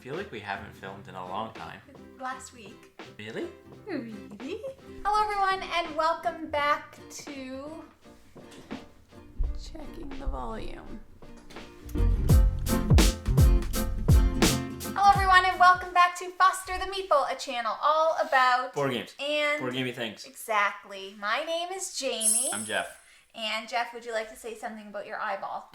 feel like we haven't filmed in a long time. Last week. Really? Really? Hello everyone and welcome back to... Checking the volume. Hello everyone and welcome back to Foster the Meeple, a channel all about... board games. And... board gamey things. Exactly. My name is Jamie. I'm Jeff. And Jeff, would you like to say something about your eyeball?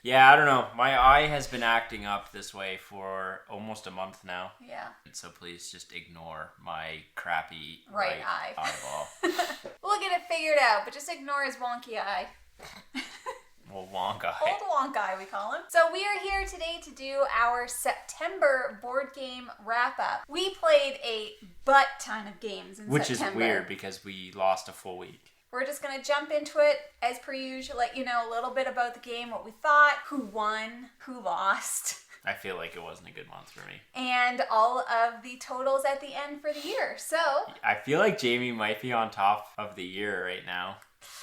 Yeah, I don't know. My eye has been acting up this way for almost a month now. Yeah. So please just ignore my crappy right eye. Eyeball. We'll get it figured out, but just ignore his wonky eye. Well, wonk eye. Old wonk eye, we call him. So we are here today to do our September board game wrap-up. We played a butt ton of games in September. Which is weird because we lost a full week. We're just going to jump into it as per usual, let you know a little bit about the game, what we thought, who won, who lost. I feel like it wasn't a good month for me. And all of the totals at the end for the year. So I feel like Jamie might be on top of the year right now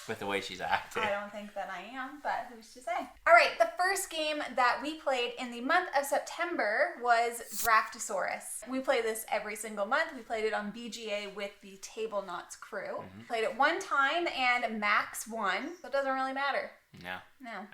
with the way she's acting. I don't think that I am, but who's to say? All right, the first game that we played in the month of September was Draftosaurus. We play this every single month. We played it on BGA with the Table Knots crew. Mm-hmm. Played it one time and Max won, so it doesn't really matter. No.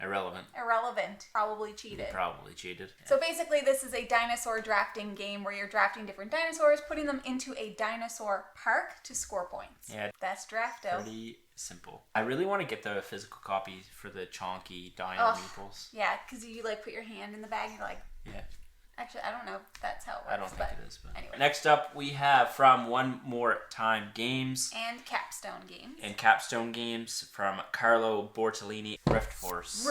Irrelevant. Probably cheated. Yeah. So basically this is a dinosaur drafting game where you're drafting different dinosaurs, putting them into a dinosaur park to score points. Yeah. That's Drafto. Pretty simple. I really want to get the physical copies for the chonky dino meeples. Yeah, because you like put your hand in the bag and you're like... Yeah. Actually, I don't know if that's how it works. I don't think it is, but anyway. Next up, we have from One More Time Games. And Capstone Games. From Carlo Bortolini, Riftforce.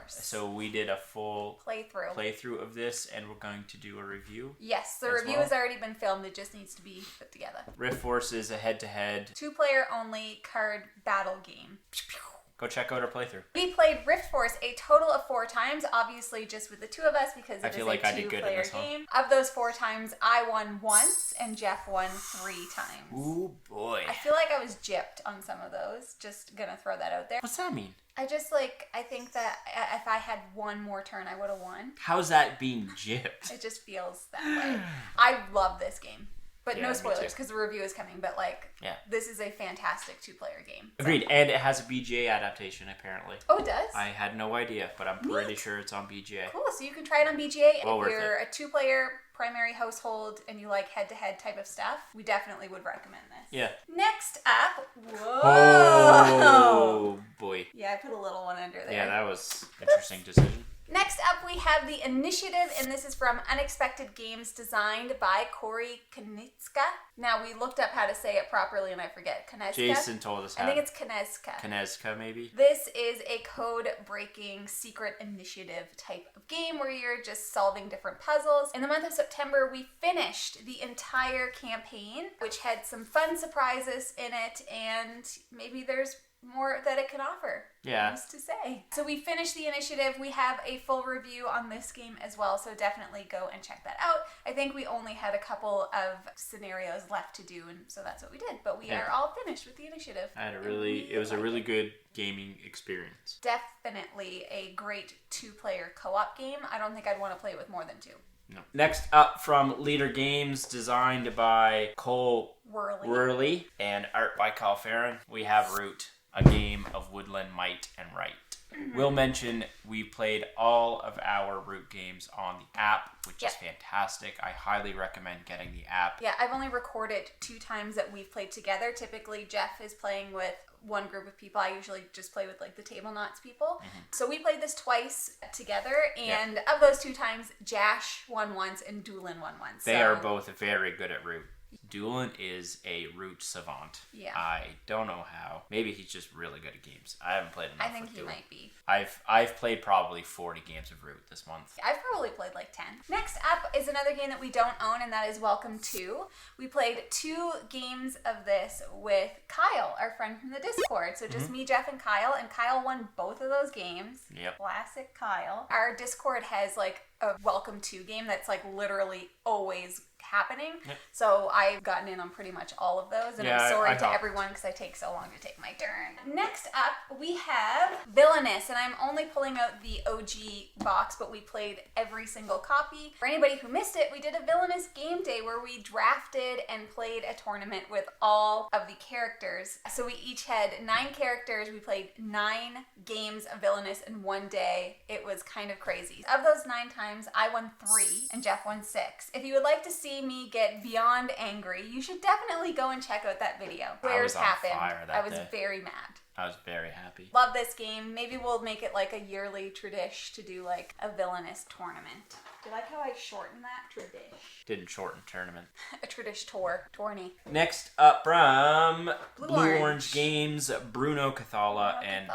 So we did a full playthrough of this, and we're going to do a review. Yes, the review has already been filmed. It just needs to be put together. Riftforce is a head-to-head 2-player only card battle game. Go check out our playthrough. We played Riftforce a total of 4 times, obviously just with the 2 of us because it is a 2-player game. Of those 4 times, I won once and Jeff won 3 times. Ooh, boy. I feel like I was gypped on some of those. Just gonna throw that out there. What's that mean? I think that if I had one more turn, I would have won. How's that being gypped? It just feels that way. I love this game. But yeah, no spoilers because the review is coming. But this is a fantastic 2-player game. So. Agreed. And it has a BGA adaptation, apparently. Oh, it does? I had no idea, but I'm pretty sure it's on BGA. Cool. So you can try it on BGA. Well, and if you're a 2-player primary household and you like head-to-head type of stuff, we definitely would recommend this. Yeah. Next up, whoa! Oh, boy. Yeah, I put a little one under there. Yeah, that was an interesting decision. Next up, we have The Initiative, and this is from Unexpected Games, designed by Corey Knizka. Now, we looked up how to say it properly, and I forget. Knezka? Jason told us how. I think it's Knezka. Knezka, maybe? This is a code-breaking secret initiative type of game where you're just solving different puzzles. In the month of September, we finished the entire campaign, which had some fun surprises in it, and maybe there's more that it can offer. Yeah. Who's to say? So we finished The Initiative. We have a full review on this game as well, so definitely go and check that out. I think we only had a couple of scenarios left to do, and so that's what we did. But we are all finished with The Initiative. It was a really good gaming experience. Definitely a great 2-player co-op game. I don't think I'd want to play it with more than 2. No. Next up from Leader Games, designed by Cole Worley and art by Kyle Farron, we have Root, a game of woodland might and right. We'll mention we played all of our Root games on the app, which is fantastic. I highly recommend getting the app. Yeah, I've only recorded 2 times that we've played together. Typically, Jeff is playing with one group of people. I usually just play with the Table Knots people. Mm-hmm. So we played this twice together, and of those 2 times, Jash won once and Doolin won once. They are both very good at Root. Doolin is a Root savant. Yeah. I don't know how. Maybe he's just really good at games. I haven't played enough. I think he might be. I've played probably 40 games of Root this month. I've probably played 10. Next up is another game that we don't own, and that is Welcome To. We played 2 games of this with Kyle, our friend from the Discord. So just me, Jeff, and Kyle won both of those games. Yep. Classic Kyle. Our Discord has a Welcome To game that's literally always happening. Yep. So I gotten in on pretty much all of those, and Yeah, I'm sorry I to everyone because I take so long to take my turn. Next up, we have Villainous, and I'm only pulling out the OG box, but we played every single copy. For anybody who missed it, we did a Villainous game day where we drafted and played a tournament with all of the characters. So we each had 9 characters. We played 9 games of Villainous in one day. It was kind of crazy. Of those 9 times, I won 3 and Jeff won 6. If you would like to see me get beyond angry, you should definitely go and check out that video. Squares happened. I was very mad. I was very happy. Love this game. Maybe we'll make it like a yearly tradition to do like a Villainous tournament. Do you like how I shortened that? Tradition. Didn't shorten tournament. A tradition tour. Tourney. Next up from Blue Orange Games, Bruno Cathala, and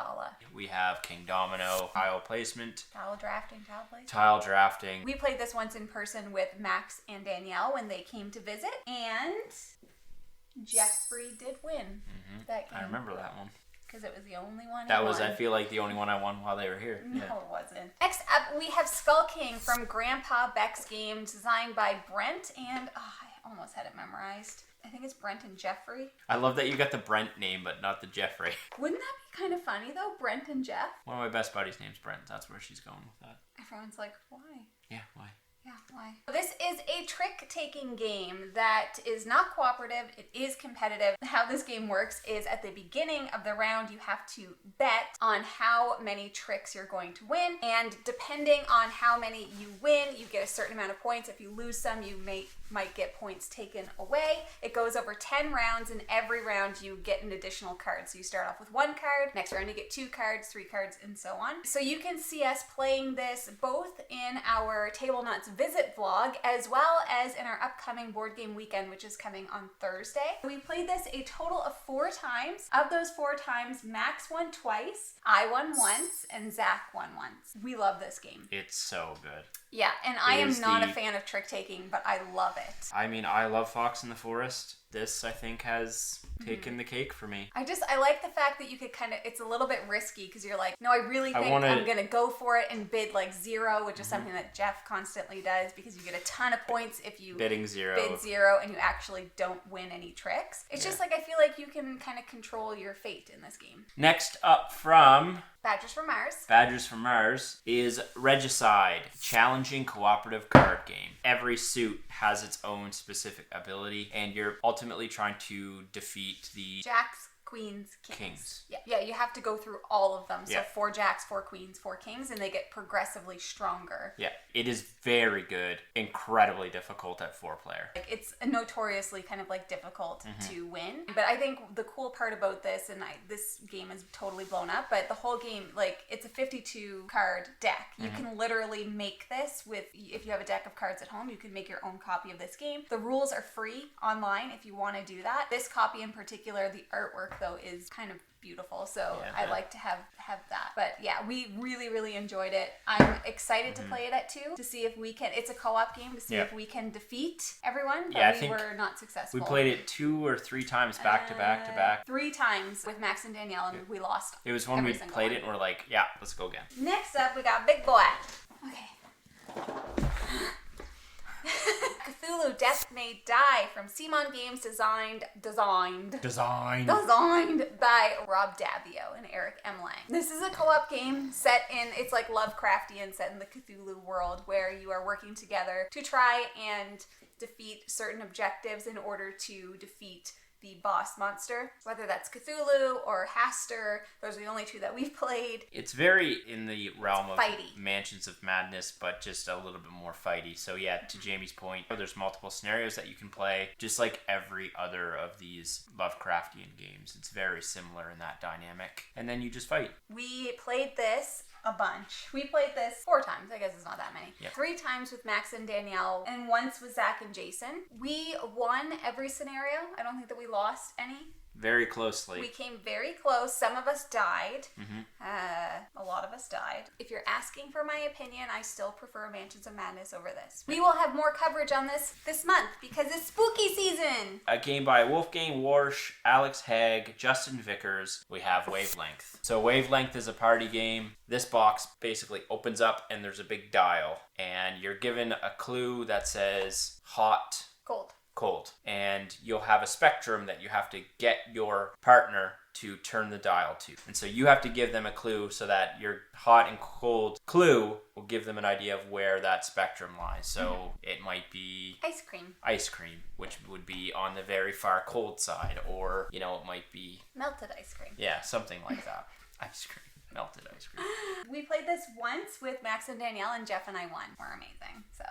we have Kingdomino, tile placement. Tile drafting, tile placement. Tile drafting. We played this once in person with Max and Danielle when they came to visit, and Jeffrey did win that game. I remember that one. Because it was the only one that was, I feel like, the only one I won while they were here. No, it wasn't. Next up, we have Skull King from Grandpa Beck's game, designed by Brent and... I almost had it memorized. I think it's Brent and Jeffrey. I love that you got the Brent name, but not the Jeffrey. Wouldn't that be kind of funny, though? Brent and Jeff? One of my best buddies' name's Brent. That's where she's going with that. Everyone's like, why? Yeah, why? Yeah, why? This is a trick-taking game that is not cooperative. It is competitive. How this game works is at the beginning of the round, you have to bet on how many tricks you're going to win. And depending on how many you win, you get a certain amount of points. If you lose some, you might get points taken away. It goes over 10 rounds, and every round you get an additional card. So you start off with 1 card, next round you get 2 cards, 3 cards, and so on. So you can see us playing this both in our Table Nuts Visit vlog, as well as in our upcoming board game weekend, which is coming on Thursday. We played this a total of 4 times. Of those 4 times, Max won twice, I won once, and Zach won once. We love this game. It's so good. Yeah, and I am not a fan of trick-taking, but I love it. I mean, I love Fox in the Forest. This, I think, has taken the cake for me. I like the fact that you could kind of, it's a little bit risky because you're like, no, I really think I'm going to go for it and bid like 0, which is something that Jeff constantly does because you get a ton of points if you bid 0 and you actually don't win any tricks. It's just like, I feel like you can kind of control your fate in this game. Next up from... Badgers from Mars. Badgers from Mars is Regicide, challenging cooperative card game. Every suit has its own specific ability, and you're ultimately trying to defeat the... Jacks, Queens, Kings. Yeah, you have to go through all of them. So 4 Jacks, 4 Queens, 4 Kings, and they get progressively stronger. Yeah, it is very good. Incredibly difficult at 4-player. Like, it's notoriously kind of like difficult to win. But I think the cool part about this, and this game is totally blown up, but the whole game, like, it's a 52 card deck. You can literally make this with, if you have a deck of cards at home, you can make your own copy of this game. The rules are free online if you want to do that. This copy in particular, the artwork though is kind of beautiful, so I like to have that. But yeah, we really enjoyed it. I'm excited to play it at 2 to see if we can, it's a co-op game, to see if we can defeat everyone, but we were not successful. We played it 2 or 3 times back to back. 3 times with Max and Danielle, and we lost. It was when we played it and we're like, yeah, let's go again. Next up, we got Big Boy. Okay. Cthulhu Death May Die from Simon Games, designed by Rob Davio and Eric M. Lang. This is a co-op game set in, it's like Lovecraftian, set in the Cthulhu world, where you are working together to try and defeat certain objectives in order to defeat the boss monster, whether that's Cthulhu or Haster. Those are the only 2 that we've played. It's very in the realm of Mansions of Madness, but just a little bit more fighty. So yeah, to Jamie's point, there's multiple scenarios that you can play, just like every other of these Lovecraftian games. It's very similar in that dynamic. And then you just fight. We played this a bunch. We played this 4 times. I guess it's not that many. Yep. 3 times with Max and Danielle, and once with Zach and Jason. We won every scenario. I don't think that we lost any. Very closely. We came very close. Some of us died. A lot of us died. If you're asking for my opinion, I still prefer Mansions of Madness over this. We will have more coverage on this month because it's spooky season. A game by Wolfgang Warsch, Alex Haig, Justin Vickers. We have Wavelength. So Wavelength is a party game. This box basically opens up and there's a big dial. And you're given a clue that says hot, cold. And you'll have a spectrum that you have to get your partner to turn the dial to. And so you have to give them a clue so that your hot and cold clue will give them an idea of where that spectrum lies. So it might be ice cream, which would be on the very far cold side, or, it might be melted ice cream. Yeah, something like that. Ice cream. Melted ice cream. We played this once with Max and Danielle, and Jeff and I won. We're amazing. So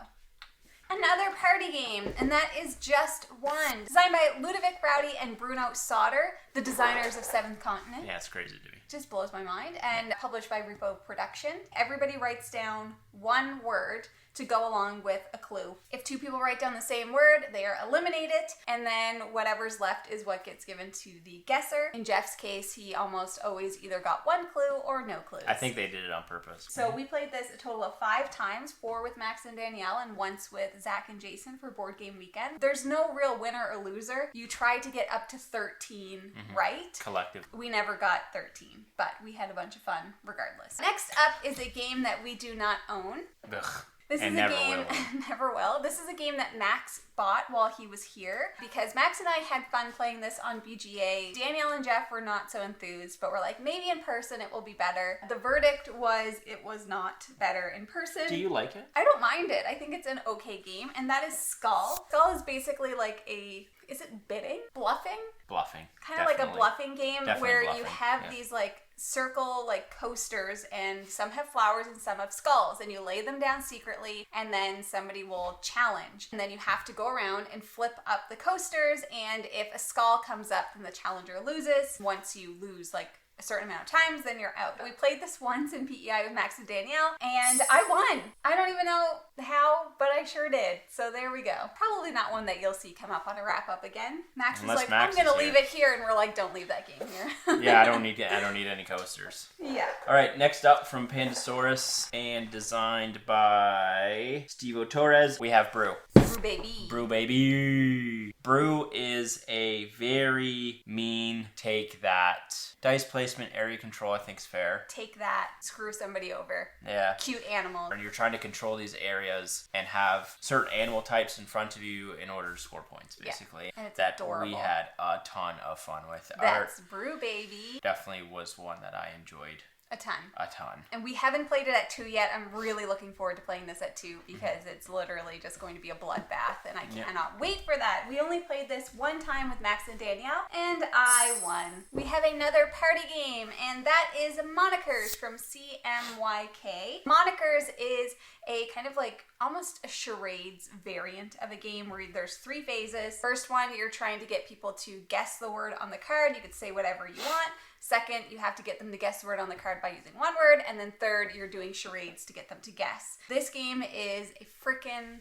another party game, and that is Just One. Designed by Ludovic Rowdy and Bruno Sauter, the designers of Seventh Continent. Yeah, it's crazy to me. Just blows my mind. And published by Repo Production. Everybody writes down one word to go along with a clue. If two people write down the same word, they are eliminated, and then whatever's left is what gets given to the guesser. In Jeff's case, he almost always either got one clue or no clues. I think they did it on purpose. So we played this a total of 5 times, 4 with Max and Danielle, and once with Zach and Jason for Board Game Weekend. There's no real winner or loser. You try to get up to 13 right. Collective. We never got 13, but we had a bunch of fun regardless. Next up is a game that we do not own. Ugh. This is a game, never will. This is a game that Max bought while he was here because Max and I had fun playing this on BGA. Danielle and Jeff were not so enthused, but we're like, maybe in person it will be better. The verdict was it was not better in person. Do you like it? I don't mind it. I think it's an okay game, and that is Skull. Skull is basically like is it bidding? Bluffing? Bluffing. Kind of like a bluffing game where bluffing. You have these circle coasters, and some have flowers and some have skulls, and you lay them down secretly, and then somebody will challenge, and then you have to go around and flip up the coasters, and if a skull comes up, then the challenger loses. Once you lose a certain amount of times, then you're out. We played this once in PEI with Max and Danielle, and I won. I don't even know how, but I sure did. So there we go. Probably not one that you'll see come up on a wrap-up again. Max was like, I'm going to leave it here, and we're like, don't leave that game here. Yeah, I don't need any coasters. Yeah. All right, next up from Pandasaurus and designed by Steve Torres, we have Brew. Brew baby. Brew baby. Brew is a very mean take that. Dice placement, area control, I think is fair. Take that, screw somebody over. Yeah. Cute animal. And you're trying to control these areas and have certain animal types in front of you in order to score points, basically. Yeah. And it's that adorable. We had a ton of fun with. That's Brew baby. Definitely was one that I enjoyed. A ton. And we haven't played it at 2 yet. I'm really looking forward to playing this at 2 because it's literally just going to be a bloodbath, and I cannot wait for that. We only played this one time with Max and Danielle, and I won. We have another party game, and that is Monikers from CMYK. Monikers is a kind of almost a charades variant of a game where there's 3 phases. First one, you're trying to get people to guess the word on the card. You could say whatever you want. Second, you have to get them to guess the word on the card by using one word. And then third, you're doing charades to get them to guess. This game is a freaking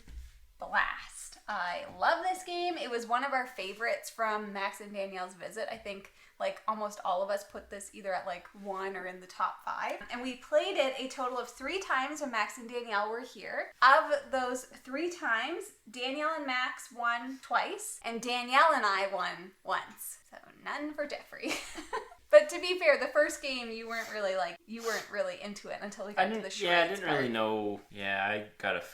blast. I love this game. It was one of our favorites from Max and Danielle's visit. I think almost all of us put this either at 1 or in the top 5. And we played it a total of 3 times when Max and Danielle were here. Of those 3 times, Danielle and Max won twice, and Danielle and I won once. So none for Jeffrey. But to be fair, the first game you weren't really into it until we got to the charades. Yeah, I didn't really know. Yeah,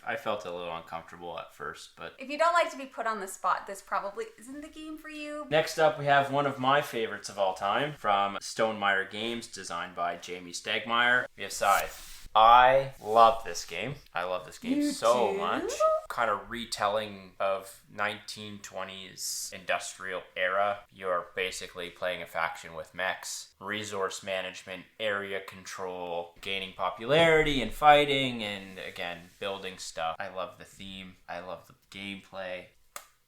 I felt a little uncomfortable at first, but if you don't like to be put on the spot, this probably isn't the game for you. Next up, we have one of my favorites of all time from Stonemaier Games, designed by Jamie Stegmaier. We have Scythe. I love this game. I love this game so much. Kind of retelling of 1920s industrial era. You're basically playing a faction with mechs, resource management, area control, gaining popularity and fighting, and again, building stuff. I love the theme. I love the gameplay.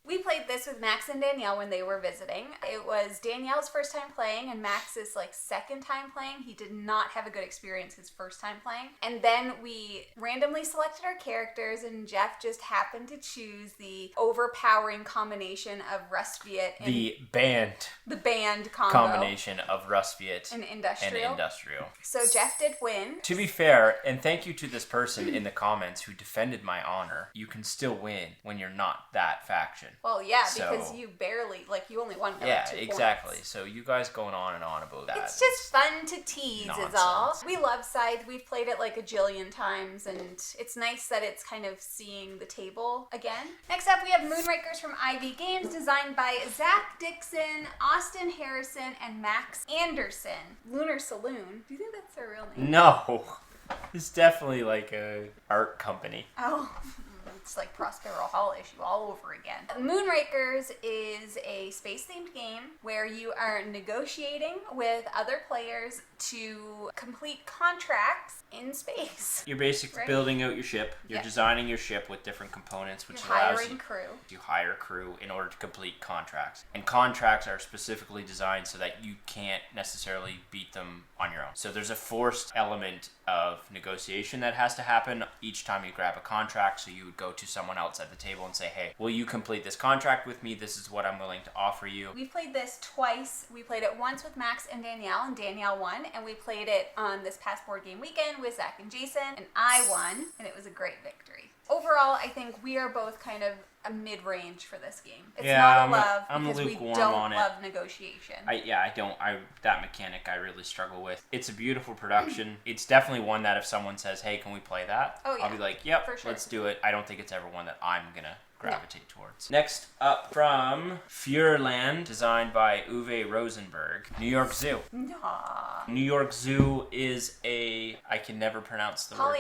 We played this with Max and Danielle when they were visiting. It was Danielle's first time playing and Max's second time playing. He did not have a good experience his first time playing. And then we randomly selected our characters, and Jeff just happened to choose the overpowering combination of Rustviet and the band combo. Combination of Rustviet and industrial. So Jeff did win. To be fair, and thank you to this person in the comments who defended my honor, you can still win when you're not that faction. Well, yeah, So- because you barely, you only won by Yeah, 2 exactly. points. So you guys going on and on about that. It's just fun to tease is all. Nonsense. We love Scythe. We've played it like a jillion times, and it's nice that it's kind of seeing the table again. Next up, we have Moonrakers from Ivy Games, designed by Zach Dixon, Austin Harrison, and Max Anderson. Lunar Saloon. Do you think that's their real name? No. It's definitely like a art company. Oh. It's like Prospero Hall issue all over again. Moonrakers is a space-themed game where you are negotiating with other players to complete contracts in space. You're basically Right. building out your ship. You're Yeah. designing your ship with different components, which You're allows hiring you crew. to hire crew in order to complete contracts. And contracts are specifically designed so that you can't necessarily beat them on your own. So there's a forced element of negotiation that has to happen each time you grab a contract. So you would go to someone else at the table and say, hey, will you complete this contract with me? This is what I'm willing to offer you. We've played this twice. We played it once with Max and Danielle won, and we played it on this past board game weekend with Zach and Jason, and I won, and it was a great victory. Overall, I think we are both kind of a mid-range for this game. It's not a love I'm because we lukewarm don't on it. love negotiation. That mechanic I really struggle with. It's a beautiful production. It's definitely one that if someone says, hey, can we play that? Oh, yeah. I'll be like, yep, For sure. let's do it. I don't think it's ever one that I'm going to gravitate towards. Next up from Fuhrland, designed by Uwe Rosenberg, New York Zoo. Nah. New York Zoo is I can never pronounce the word.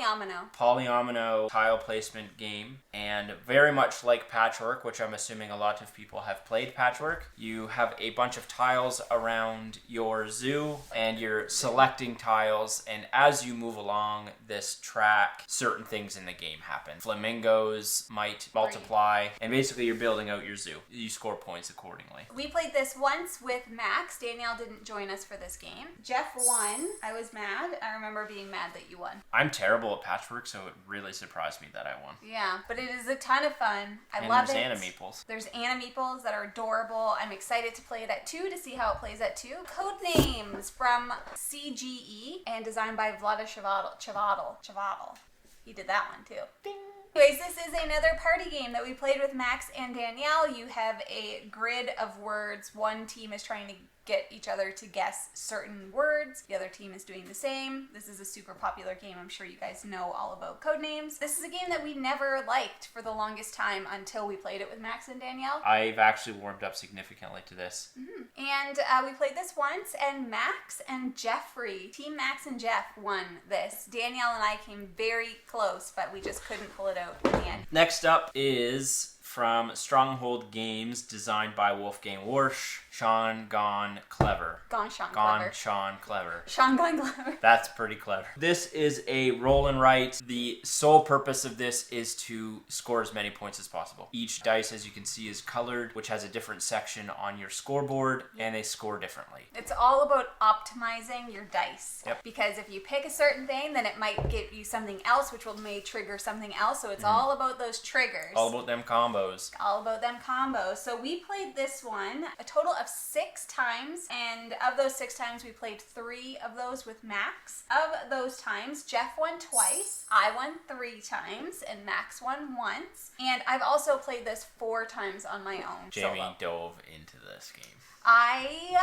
Polyomino tile placement game, and very much like Patchwork, which I'm assuming a lot of people have played Patchwork. You have a bunch of tiles around your zoo, and you're selecting tiles, and as you move along this track, certain things in the game happen. Flamingos might multiply, and basically you're building out your zoo. You score points accordingly. We played this once with Max. Danielle didn't join us for this game. Jeff won. I was mad. I remember being mad that you won. I'm terrible at Patchwork, so it really surprised me that I won. Yeah, but it is a ton of fun. I And love there's it. Anna Meeples. There's Anna Meeples that are adorable. I'm excited to play it at 2 to see how it plays at 2. Codenames from CGE and designed by Vlada Chavatal. He did that one too. Ding. Anyways, this is another party game that we played with Max and Danielle. You have a grid of words. One team is trying to get each other to guess certain words. The other team is doing the same. This is a super popular game. I'm sure you guys know all about Codenames. This is a game that we never liked for the longest time until we played it with Max and Danielle. I've actually warmed up significantly to this. And we played this once, and Max and Jeffrey, Team Max and Jeff, won this. Danielle and I came very close, but we just couldn't pull it out in the end. Next up is from Stronghold Games, designed by Wolfgang Warsch, Sean Gone Clever. Gone Sean Gone Clever. Sean Clever. Sean Gone Clever. That's pretty clever. This is a roll and write. The sole purpose of this is to score as many points as possible. Each dice, as you can see, is colored, which has a different section on your scoreboard, and they score differently. It's all about optimizing your dice. Yep. Because if you pick a certain thing, then it might give you something else, which may trigger something else. So it's all about those triggers. All about them combos. All about them combos. So we played this one a total of 6 times, and of those 6 times we played 3 of those with Max. Of those times, Jeff won twice, I won 3 times, and Max won once. And I've also played this 4 times on my own. Jamie solo. dove into this game. I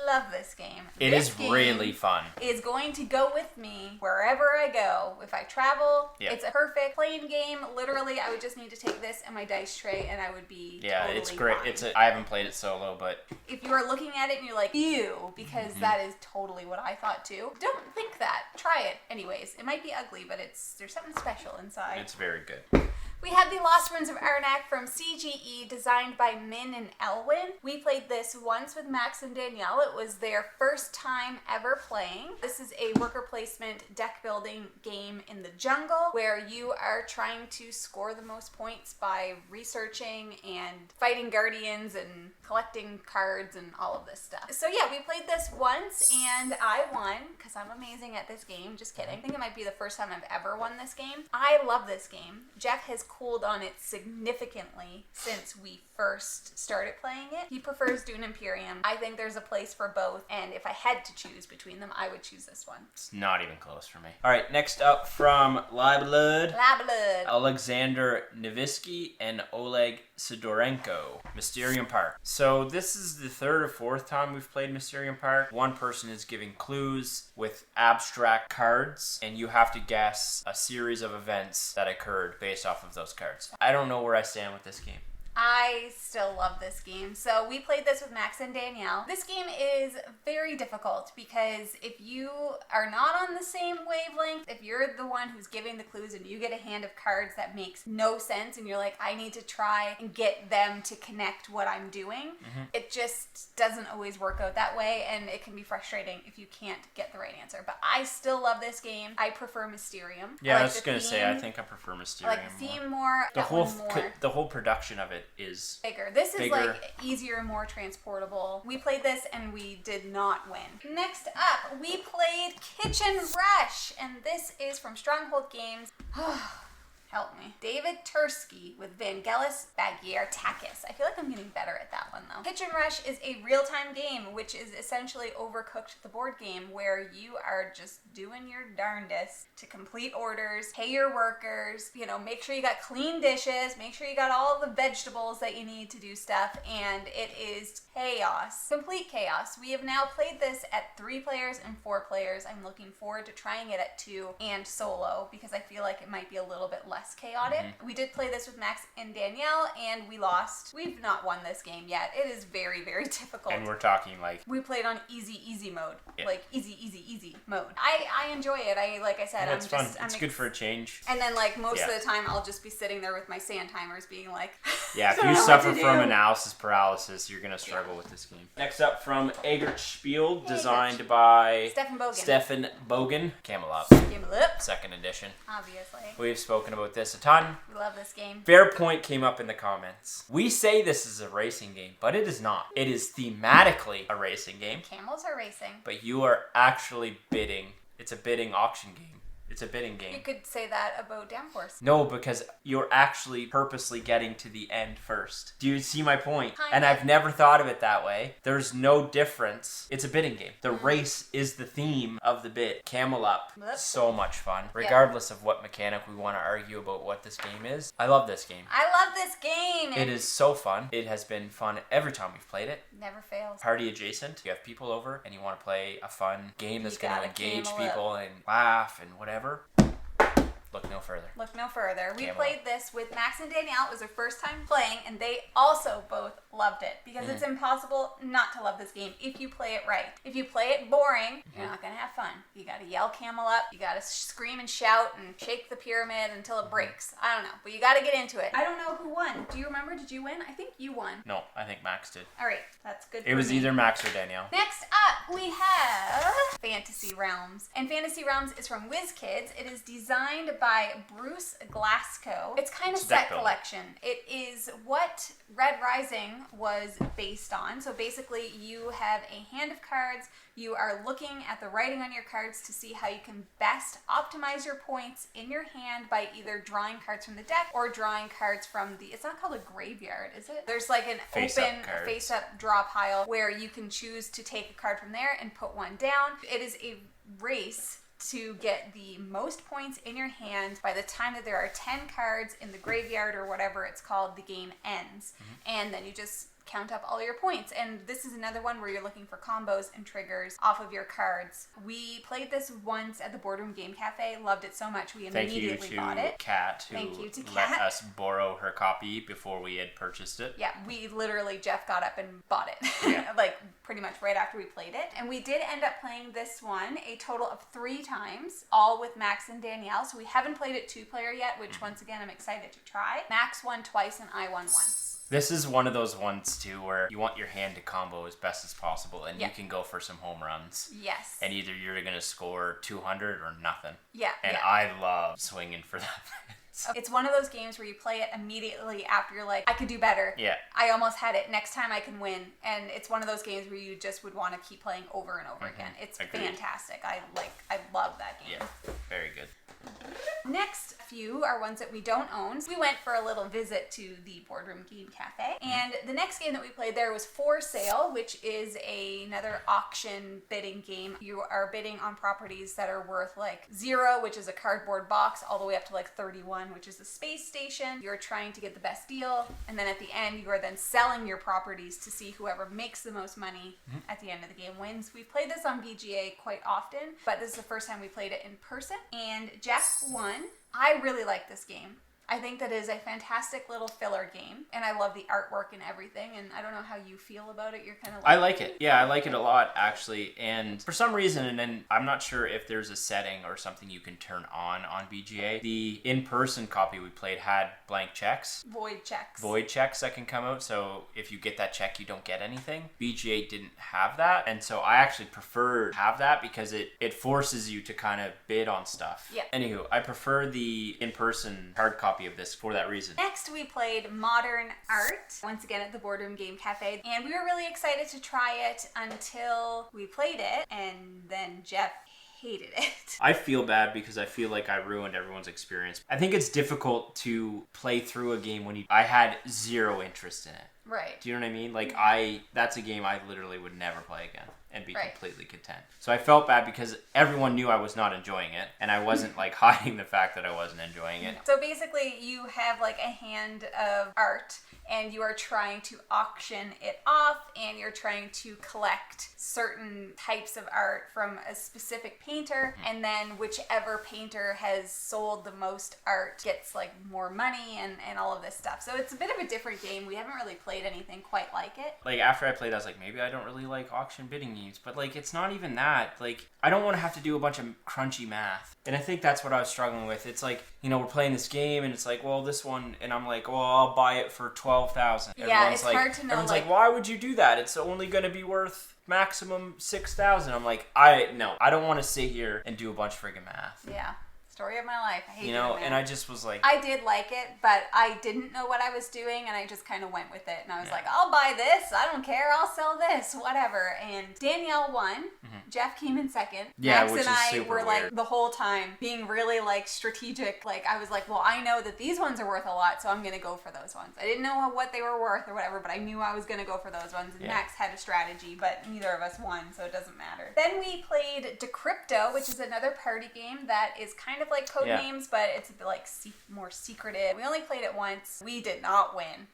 love this game. It is really fun. Is going to go with me wherever I go. If I travel, it's a perfect playing game. Literally, I would just need to take this and my dice tray, and I would be totally it's great. fine. I haven't played it solo, but If you are looking at it and you're like, ew, because that is totally what I thought too. Don't think that. Try it. Anyways, it might be ugly, but there's something special inside. it's very good. We have the Lost Ruins of Arnak from CGE, designed by Min and Elwin. We played this once with Max and Danielle. It was their first time ever playing. This is a worker placement deck building game in the jungle where you are trying to score the most points by researching and fighting guardians and collecting cards and all of this stuff. So yeah, we played this once and I won because I'm amazing at this game. Just kidding. I think it might be the first time I've ever won this game. I love this game. Jeff has cooled on it significantly since we first started playing it. He prefers Dune Imperium. I think there's a place for both, and if I had to choose between them, I would choose this one. It's not even close for me. All right, next up from Lablud, Alexander Nivisky and Oleg Sidorenko, Mysterium Park. So this is the third or fourth time we've played Mysterium Park. One person is giving clues with abstract cards, and you have to guess a series of events that occurred based off of those cards. I don't know where I stand with this game. I still love this game. So we played this with Max and Danielle. This game is very difficult because if you are not on the same wavelength, if you're the one who's giving the clues and you get a hand of cards that makes no sense and you're like, I need to try and get them to connect what I'm doing, it just doesn't always work out that way, and it can be frustrating if you can't get the right answer. But I still love this game. I prefer Mysterium. Yeah, I was going to say, I think I prefer Mysterium. I like the theme more. The whole production of it is bigger. This is like easier, more transportable. We played this and we did not win. Next up, we played Kitchen Rush, and this is from Stronghold Games. Help me. David Tursky with Vangelis Bagiertakis. I feel like I'm getting better at that one, though. Kitchen Rush is a real-time game, which is essentially Overcooked, the board game, where you are just doing your darndest to complete orders, pay your workers, make sure you got clean dishes, make sure you got all the vegetables that you need to do stuff, and it is chaos. Complete chaos. We have now played this at 3 players and 4 players. I'm looking forward to trying it at 2 and solo, because I feel like it might be a little bit less chaotic. We did play this with Max and Danielle, and we lost. We've not won this game yet. It is very, very difficult. And we're talking like... We played on easy mode. Yeah. Like easy mode. I enjoy it. Like I said, it's fun. It's good for a change. And then most of the time, I'll just be sitting there with my sand timers being like... Yeah, if you suffer from analysis paralysis, you're going to struggle with this game. Next up from Egert Spiel, designed by... Stefan Bogen. Camel Up. Second edition. Obviously. We've spoken about this a ton. We love this game. Fair point came up in the comments. We say this is a racing game, but it is not. It is thematically a racing game. Camels are racing. But you are actually bidding. It's a bidding auction game. It's a bidding game. You could say that about Downforce. No, because you're actually purposely getting to the end first. Do you see my point? Kind and of. I've never thought of it that way. There's no difference. It's a bidding game. The race is the theme of the bid. Camel Up. So much fun. Regardless of what mechanic we want to argue about what this game is. I love this game. I love this game. It is so fun. It has been fun every time we've played it. Never fails. Party adjacent. You have people over and you want to play a fun game that's going to engage people and laugh and whatever. Look no further. Look no further. We Camel played this with Max and Danielle. It was their first time playing, and they also both loved it because it's impossible not to love this game if you play it right. If you play it boring, you're not going to have fun. You got to yell Camel Up. You got to scream and shout and shake the pyramid until it breaks. I don't know, but you got to get into it. I don't know who won. Do you remember? Did you win? I think you won. No, I think Max did. All right, that's good. It was either Max or Danielle. Next up, we have Fantasy Realms. And Fantasy Realms is from WizKids. It is designed by Bruce Glasgow. It's kind of set collection. It is what Red Rising was based on. So basically, you have a hand of cards. You are looking at the writing on your cards to see how you can best optimize your points in your hand by either drawing cards from the deck or drawing cards from the... It's not called a graveyard, is it? There's like an face-up draw pile where you can choose to take a card from there and put one down. It is a race to get the most points in your hand. By the time that there are 10 cards in the graveyard or whatever it's called, the game ends. And then you just count up all your points. And this is another one where you're looking for combos and triggers off of your cards. We played this once at the Boardroom Game Cafe. Loved it so much we immediately bought it. Thank you to Kat, who let us borrow her copy before we had purchased it. Yeah, we literally, Jeff got up and bought it. Yeah. Like pretty much right after we played it. And we did end up playing this one a total of 3 times, all with Max and Danielle. So we haven't played it 2-player yet, which once again I'm excited to try. Max won twice and I won once. This is one of those ones, too, where you want your hand to combo as best as possible, and you can go for some home runs. Yes. And either you're going to score 200 or nothing. Yeah. And I love swinging for that. minutes. It's one of those games where you play it immediately after you're like, I could do better. Yeah. I almost had it. Next time I can win. And it's one of those games where you just would want to keep playing over and over again. It's fantastic. I love that game. Yeah, very good. Next few are ones that we don't own. We went for a little visit to the Boardroom Game Cafe. And the next game that we played there was For Sale, which is another auction bidding game. You are bidding on properties that are worth like 0, which is a cardboard box, all the way up to like 31, which is a space station. You're trying to get the best deal. And then at the end, you are then selling your properties to see whoever makes the most money at the end of the game wins. We've played this on BGA quite often, but this is the first time we played it in person. And Jeff won. I really like this game. I think that is a fantastic little filler game, and I love the artwork and everything, and I don't know how you feel about it. You're kind of like... I like it. Yeah, I like it a lot, actually, and for some reason, and then I'm not sure if there's a setting or something you can turn on BGA. The in-person copy we played had blank checks. Void checks that can come out, so if you get that check, you don't get anything. BGA didn't have that, and so I actually prefer to have that because it forces you to kind of bid on stuff. Yeah. Anywho, I prefer the in-person hard copy of this for that reason. Next, we played Modern Art, once again at the Boardroom Game Cafe, and we were really excited to try it until we played it, and then Jeff hated it. I feel bad because I feel like I ruined everyone's experience. I think it's difficult to play through a game when I had zero interest in it. Right. Do you know what I mean? Like, that's a game I literally would never play again and be completely content. So I felt bad because everyone knew I was not enjoying it, and I wasn't like hiding the fact that I wasn't enjoying it. So basically, you have like a hand of art, and you are trying to auction it off, and you're trying to collect certain types of art from a specific painter, and then whichever painter has sold the most art gets like more money and all of this stuff. So it's a bit of a different game. We haven't really played anything quite like it. Like, after I played, I was like, maybe I don't really like auction bidding games, but like, it's not even that. Like, I don't want to have to do a bunch of crunchy math. And I think that's what I was struggling with. It's like, you know, we're playing this game and it's like, well, this one, and I'm like, well, I'll buy it for $12,000. Yeah, it's like, hard to know. Everyone's like, why would you do that? It's only going to be worth maximum $6,000. I'm like, I don't want to sit here and do a bunch of friggin' math. Yeah. Story of my life. I hate it, man. And I just was like... I did like it, but I didn't know what I was doing, and I just kind of went with it. And I was like, I'll buy this. I don't care. I'll sell this. Whatever. And Danielle won. Jeff came in second. Yeah, Max which and is I super were weird. like the whole time being really like strategic. Like I was like, well, I know that these ones are worth a lot, so I'm going to go for those ones. I didn't know what they were worth or whatever, but I knew I was going to go for those ones. And Max had a strategy, but neither of us won, so it doesn't matter. Then we played Decrypto, which is another party game that is kind of like Codenames, but it's a bit like more secretive. We only played it once. We did not win.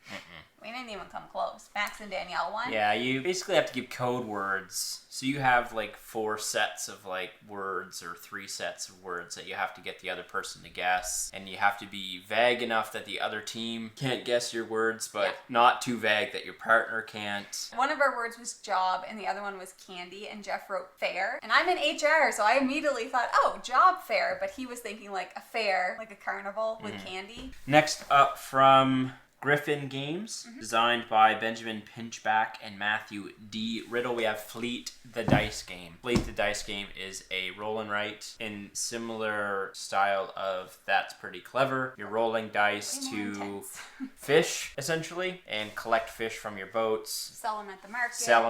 We didn't even come close. Max and Danielle won. Yeah, you basically have to give code words. So you have like 4 sets of like words or 3 sets of words that you have to get the other person to guess. And you have to be vague enough that the other team can't guess your words, but not too vague that your partner can't. One of our words was job and the other one was candy, and Jeff wrote fair. And I'm in HR, so I immediately thought, oh, job fair. But he was thinking like a fair, like a carnival with candy. Next up from Griffin Games, designed by Benjamin Pinchback and Matthew D. Riddle, we have Fleet the Dice Game. Fleet the Dice Game is a roll and write in similar style of That's Pretty Clever. You're rolling dice to fish, essentially, and collect fish from your boats. Sell them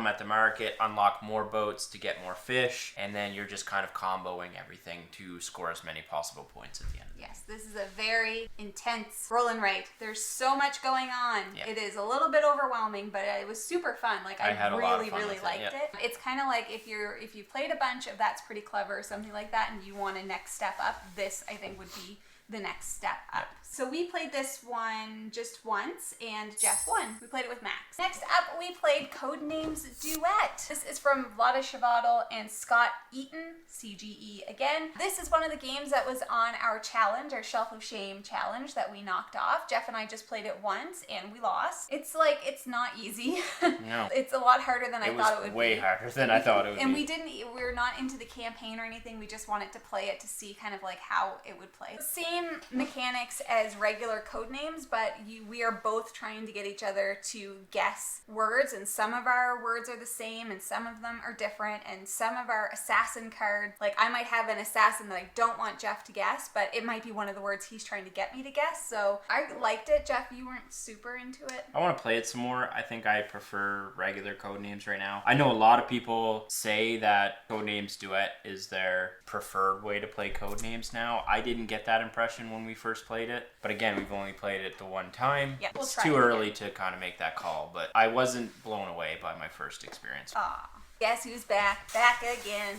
at the market. Unlock more boats to get more fish, and then you're just kind of comboing everything to score as many possible points at the end. Yes, this is a very intense roll and write. There's so much going on. Yep. It is a little bit overwhelming, but it was super fun. Like I had really really liked it. It's kind of like if you played a bunch of That's Pretty Clever or something like that, and you want a next step up, this I think would be the next step up. So we played this one just once, and Jeff won. We played it with Max. Next up, we played Codenames Duet. This is from Vlada Chevadel and Scott Eaton, CGE again. This is one of the games that was on our challenge, our Shelf of Shame challenge that we knocked off. Jeff and I just played it once, and we lost. It's not easy. No. It's a lot harder than I thought it would be. It was way harder than I thought it would be. And we're not into the campaign or anything. We just wanted to play it to see kind of like how it would play. Same same mechanics as regular Codenames, but we are both trying to get each other to guess words, and some of our words are the same and some of them are different, and some of our assassin cards, like I might have an assassin that I don't want Jeff to guess, but it might be one of the words he's trying to get me to guess. So I liked it. Jeff, you weren't super into it. I want to play it some more. I think I prefer regular Codenames right now. I know a lot of people say that Codenames Duet is their preferred way to play Codenames now. I didn't get that impression when we first played it, but again, we've only played it the one time. Yeah, it's too early to kind of make that call, but I wasn't blown away by my first experience. Aw. Guess who's back? Back again.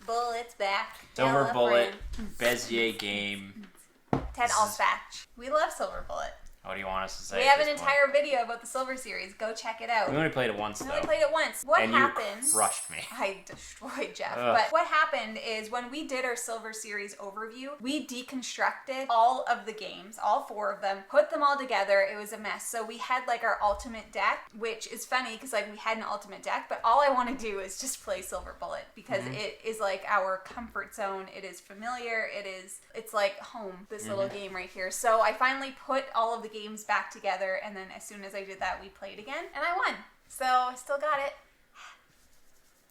Bullet's back. Silver Bullet, Bezier game. Ted Alspach. We love Silver Bullet. What do you want us to say? We have an entire video about the Silver series. Go check it out. We only played it once, though. We only played it once. What happened? You crushed me. I destroyed Jeff. But what happened is when we did our Silver series overview, we deconstructed all of the games, all 4 of them, put them all together. It was a mess. So we had like our ultimate deck, which is funny because like we had an ultimate deck, but all I want to do is just play Silver Bullet because it is like our comfort zone. It is familiar. It's like home, this little game right here. So I finally put all of the games back together, and then as soon as I did that, we played again, and I won. So I still got it.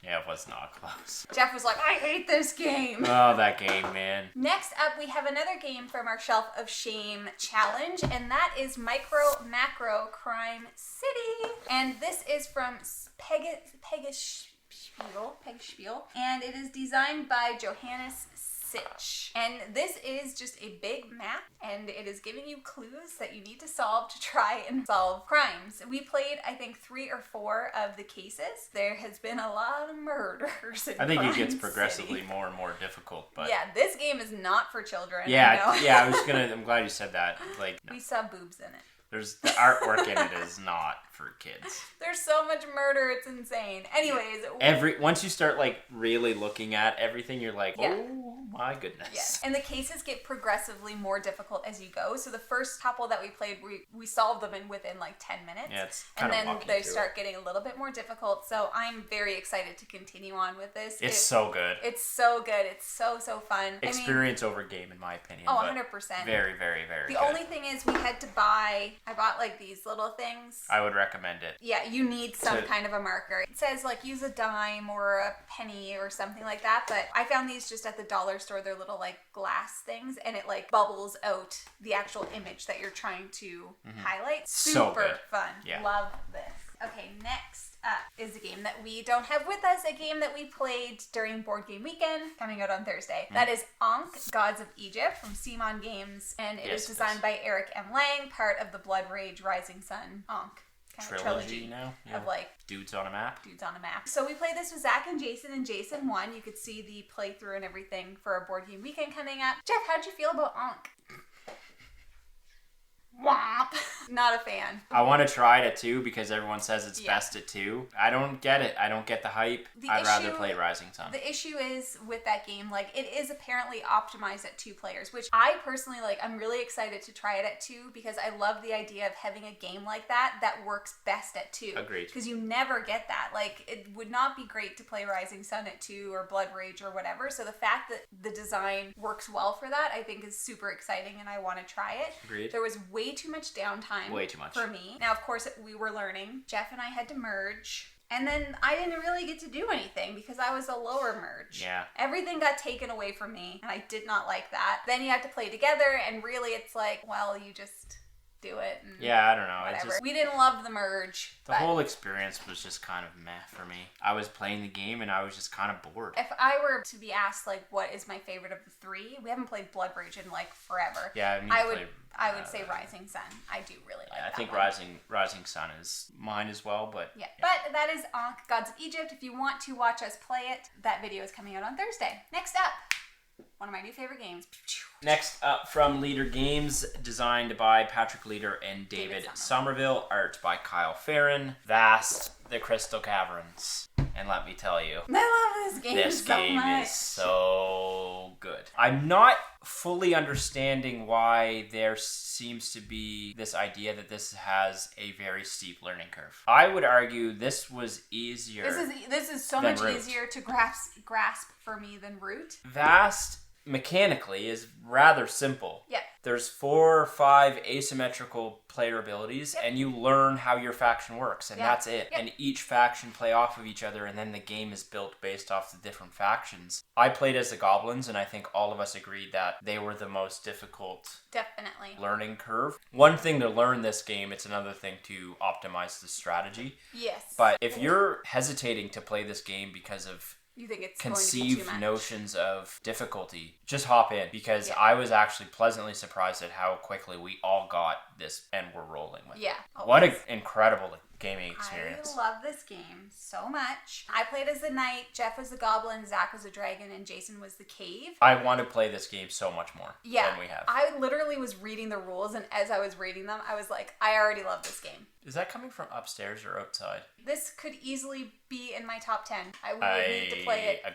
Yeah, it was not close. Jeff was like, I hate this game. Oh, that game, man. Next up, we have another game from our Shelf of Shame challenge, and that is MicroMacro Crime City. And this is from Pegaspiel, and it is designed by Johannes Sitch. And this is just a big map, and it is giving you clues that you need to solve to try and solve crimes. We played, I think, 3 or 4 of the cases. There has been a lot of murders in I think Crime it gets progressively City. more and more difficult, but yeah, this game is not for children. yeah, you know? yeah. I'm glad you said that. Like, no. We saw boobs in it. There's the artwork in it is not for kids. There's so much murder, it's insane. Anyways, once you start like really looking at everything, you're like, oh my goodness. Yes. And the cases get progressively more difficult as you go. So the first couple that we played, we solved them within like 10 minutes. Yeah, it's and then they start getting a little bit more difficult. So I'm very excited to continue on with this. It's so good. It's so good. It's so fun. Experience over game, in my opinion. Oh, 100%. Very, very, very The only thing is we had to I bought like these little things. I would recommend it. Yeah, you need some kind of a marker. It says like use a dime or a penny or something like that, but I found these just at the dollar store. They're little like glass things, and it like bubbles out the actual image that you're trying to highlight. Super fun. Yeah. Love this. Okay, next up is a game that we don't have with us, a game that we played during Board Game Weekend, coming out on Thursday. That is Ankh, Gods of Egypt from Simon Games, and it is designed by Eric M. Lang, part of the Blood Rage Rising Sun Ankh trilogy now of like dudes on a map. So we played this with Zach and Jason won. You could see the playthrough and everything for our Board Game Weekend coming up. Jeff, how'd you feel about Ankh? Womp. Not a fan. I want to try it at 2 because everyone says it's best at 2. I don't get it. I don't get the hype. I'd rather play Rising Sun. The issue is with that game, like it is apparently optimized at 2 players, which I personally like. I'm really excited to try it at 2 because I love the idea of having a game like that works best at 2. Agreed. Because you never get that. Like it would not be great to play Rising Sun at 2 or Blood Rage or whatever. So the fact that the design works well for that, I think is super exciting, and I want to try it. Agreed. There was way too much downtime. Way too much. For me. Now, of course, we were learning. Jeff and I had to merge. And then I didn't really get to do anything because I was a lower merge. Yeah. Everything got taken away from me, and I did not like that. Then you have to play together, and really it's like, well, you just do it. And yeah, I don't know. Whatever. We didn't love the merge. The whole experience was just kind of meh for me. I was playing the game, and I was just kind of bored. If I were to be asked, like, what is my favorite of the 3, we haven't played Blood Rage in, like, forever. Yeah, I would say Rising Sun. I do really like that. I think one. Rising Sun is mine as well, but yeah. But that is Ankh, Gods of Egypt. If you want to watch us play it, that video is coming out on Thursday. Next up, one of my new favorite games. Next up from Leader Games, designed by Patrick Leader and David Somerville, art by Kyle Farron. Vast, the Crystal Caverns. And let me tell you, I love this game This game is so good. I'm not fully understanding why there seems to be this idea that this has a very steep learning curve. I would argue this was easier. This is so much easier to grasp for me than Root. Vast mechanically is rather simple. Yep. There's 4 or 5 asymmetrical player abilities, and you learn how your faction works, and that's it. And each faction play off of each other, and then the game is built based off the different factions. I played as the goblins, and I think all of us agreed that they were the most difficult learning curve. One thing to learn this game, it's another thing to optimize the strategy. Yes. But if you're hesitating to play this game because of you think it's conceived going to be too much. notions of difficulty, just hop in, because I was actually pleasantly surprised at how quickly we all got this and we're rolling with it. Yeah. What an incredible gaming experience. I love this game so much. I played as the knight, Jeff was the goblin, Zach was the dragon, and Jason was the cave. I want to play this game so much more than we have. I literally was reading the rules, and as I was reading them, I was like, I already love this game. Is that coming from upstairs or outside? This could easily be in my top 10. I would need to play it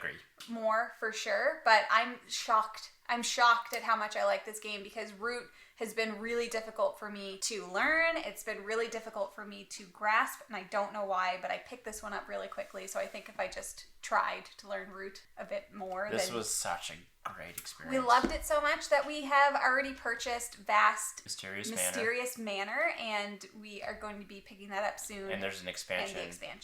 more for sure, but I'm shocked. I'm shocked at how much I like this game because Root has been really difficult for me to learn. It's been really difficult for me to grasp, and I don't know why, but I picked this one up really quickly, so I think if I just tried to learn Root a bit more... This was such a great experience. We loved it so much that we have already purchased Vast Mysterious Manor, and we are going to be picking that up soon. And there's an expansion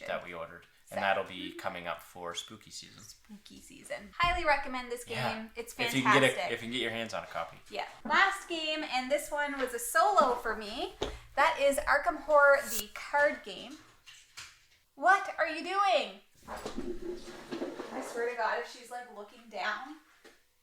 that we ordered. And that'll be coming up for spooky season. Highly recommend this game. Yeah. It's fantastic. If you can get your hands on a copy. Yeah. Last game, and this one was a solo for me. That is Arkham Horror, the card game. What are you doing? I swear to God, if she's like looking down.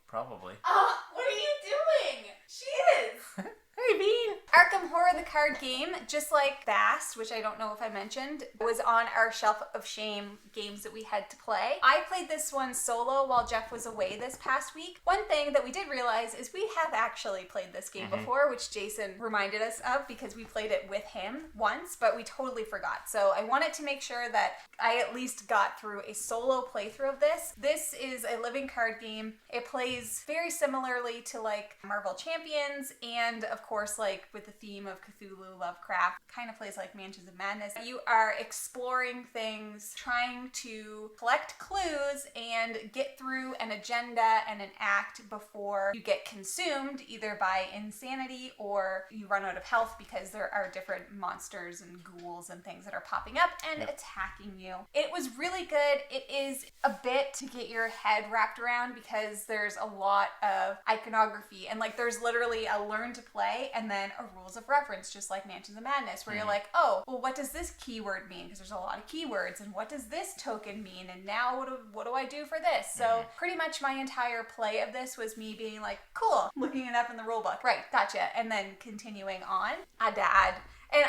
Probably. Oh, what are you doing? She is. Hey, Bean! Arkham Horror, the card game, just like Vast, which I don't know if I mentioned, was on our shelf of shame games that we had to play. I played this one solo while Jeff was away this past week. One thing that we did realize is we have actually played this game before, which Jason reminded us of because we played it with him once, but we totally forgot. So I wanted to make sure that I at least got through a solo playthrough of this. This is a living card game. It plays very similarly to like Marvel Champions and of course like with the theme of Cthulhu, Lovecraft, kind of plays like Mansions of Madness. You are exploring things, trying to collect clues and get through an agenda and an act before you get consumed either by insanity or you run out of health because there are different monsters and ghouls and things that are popping up and attacking you. It was really good. It is a bit to get your head wrapped around because there's a lot of iconography and like there's literally a learn to play and then a rules of reference, just like Mansions of Madness, where you're like, oh, well, what does this keyword mean? Because there's a lot of keywords, and what does this token mean? And now what do I do for this? So pretty much my entire play of this was me being like, cool, looking it up in the rule book. Right, gotcha. And then continuing on. And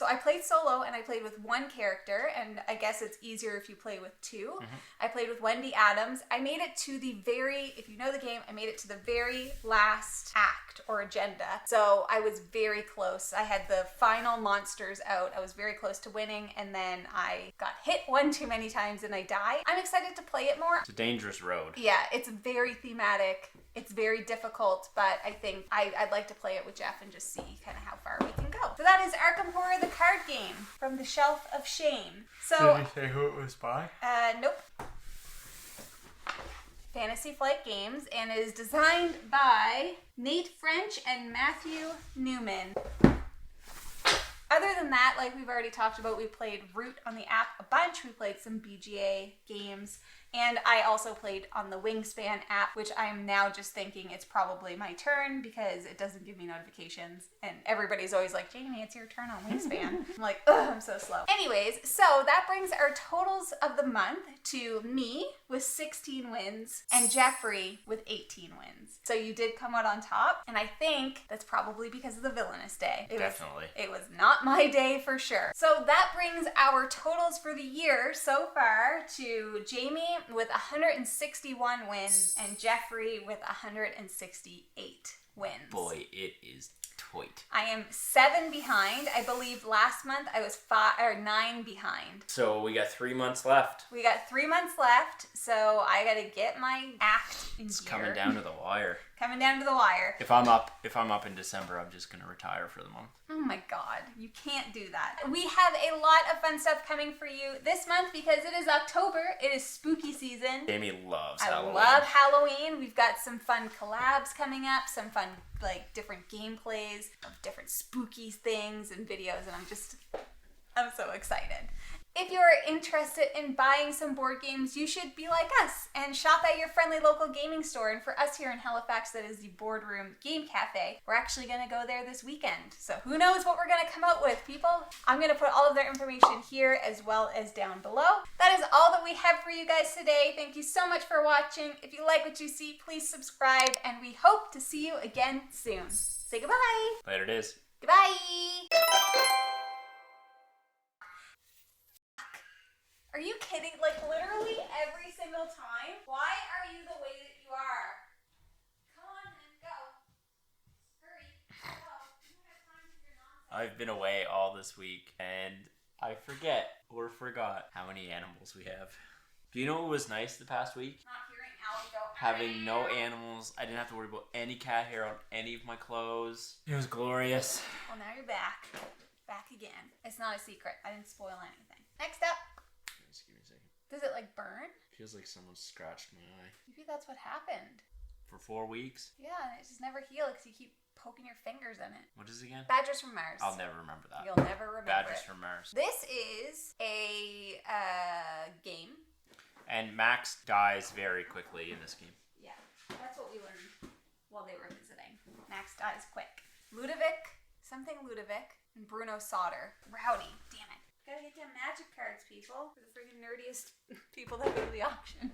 I played solo and I played with one character, and I guess it's easier if you play with two. I played with Wendy Adams. I made it to if you know the game, I made it to the very last act or agenda. So I was very close. I had the final monsters out. I was very close to winning, and then I got hit one too many times and I died. I'm excited to play it more. It's a dangerous road. Yeah, it's very thematic. It's very difficult, but I think I'd like to play it with Jeff and just see kind of how far we can go. So that is Arkham Horror, the card game from the shelf of shame. So, did you say who it was by? Nope. Fantasy Flight Games, and it is designed by Nate French and Matthew Newman. Other than that, like we've already talked about, we played Root on the app a bunch. We played some BGA games. And I also played on the Wingspan app, which I'm now just thinking it's probably my turn because it doesn't give me notifications. And everybody's always like, Jamie, it's your turn on Wingspan. I'm like, ugh, I'm so slow. Anyways, so that brings our totals of the month to me with 16 wins and Jeffrey with 18 wins. So you did come out on top. And I think that's probably because of the Villainous day. Definitely. It was not my day for sure. So that brings our totals for the year so far to Jamie with 161 wins and Jeffrey with 168 wins. Boy, it is Toit. I am 7 behind. I believe last month I was 9 behind. So we got 3 months left. We got 3 months left, so I gotta get my act in It's gear. coming down to the wire. Coming down to the wire. If I'm up in December, I'm just gonna retire for the month. Oh my god, you can't do that. We have a lot of fun stuff coming for you this month because it is October. It is spooky season. Jamie loves Halloween. I love Halloween. We've got some fun collabs coming up, some fun different gameplays of different spooky things and videos, and I'm so excited. If you're interested in buying some board games, you should be like us and shop at your friendly local gaming store. And for us here in Halifax, that is the Boardroom Game Cafe. We're actually going to go there this weekend. So who knows what we're going to come out with, people? I'm going to put all of their information here as well as down below. That is all that we have for you guys today. Thank you so much for watching. If you like what you see, please subscribe, and we hope to see you again soon. Say goodbye. Later it is. Goodbye. Are you kidding? Literally every single time? Why are you the way that you are? Come on then, go. Hurry. Go. You don't have time for your nonsense. I've been away all this week, and I forgot how many animals we have. Do you know what was nice the past week? Not hearing Alec go. Having no animals. I didn't have to worry about any cat hair on any of my clothes. It was glorious. Well, now you're back. Back again. It's not a secret. I didn't spoil anything. Next up. Just give me a second. Does it burn? Feels like someone scratched my eye. Maybe that's what happened. For 4 weeks? Yeah, and it just never healed because you keep poking your fingers in it. What is it again? Badgers from Mars. I'll never remember that. You'll never remember Badgers it. from Mars. This is a game. And Max dies very quickly in this game. Yeah, that's what we learned while they were visiting. Max dies quick. Ludovic, and Bruno Sauter. Rowdy, damn it. Gotta get them magic cards, people. For the freaking nerdiest people that go to the auction.